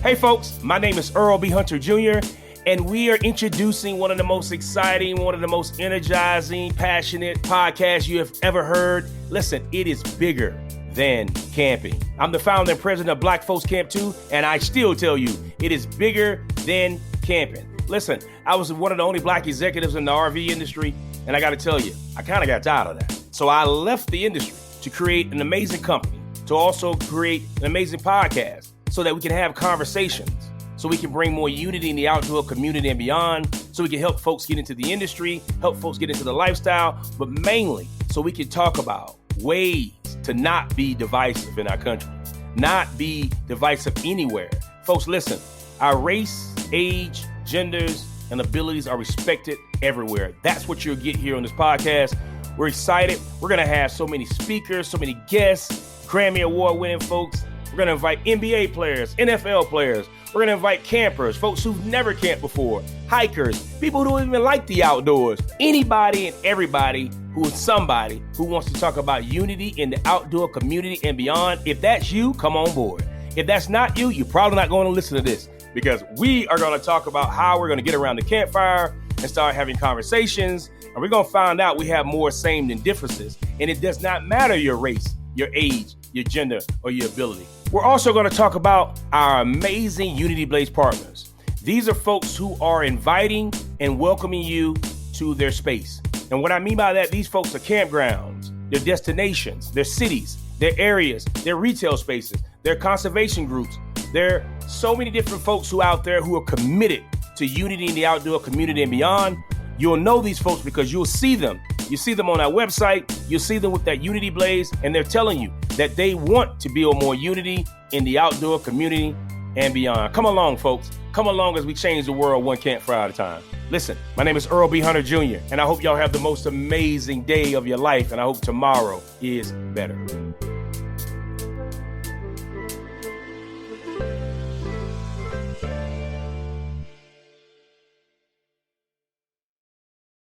Hey folks, my name is Earl B. Hunter Jr., and we are introducing one of the most exciting, one of the most energizing, passionate podcasts you have ever heard. Listen, it is bigger than camping. I'm the founder and president of Black Folks Camp 2, and I still tell you, it is bigger than camping. Listen, I was one of the only black executives in the RV industry, and I got to tell you, I kind of got tired of that. So I left the industry to create an amazing company, to also create an amazing podcast so that we can have conversations, so we can bring more unity in the outdoor community and beyond, so we can help folks get into the industry, help folks get into the lifestyle, but mainly so we can talk about ways to not be divisive in our country, not be divisive anywhere. Folks, listen, our race, age, genders, and abilities are respected everywhere. That's what you'll get here on this podcast. We're excited. We're going to have so many speakers, so many guests, Grammy Award winning folks. We're going to invite NBA players, NFL players. We're going to invite campers, folks who've never camped before, hikers, people who don't even like the outdoors, anybody and everybody who is somebody who wants to talk about unity in the outdoor community and beyond. If that's you, come on board. If that's not you, you're probably not going to listen to this, because we are going to talk about how we're going to get around the campfire and start having conversations. And we're going to find out we have more same than differences. And it does not matter your race, your age, your gender, or your ability. We're also going to talk about our amazing Unity Blaze partners. These are folks who are inviting and welcoming you to their space. And what I mean by that, these folks are campgrounds, their destinations, their cities, their areas, their retail spaces, their conservation groups. There are so many different folks who are out there who are committed to unity in the outdoor community and beyond. You'll know these folks because you'll see them. You see them on our website. You'll see them with that Unity Blaze, and they're telling you that they want to build more unity in the outdoor community and beyond. Come along, folks. Come along as we change the world one campfire at a time. Listen, my name is Earl B. Hunter Jr., and I hope y'all have the most amazing day of your life, and I hope tomorrow is better.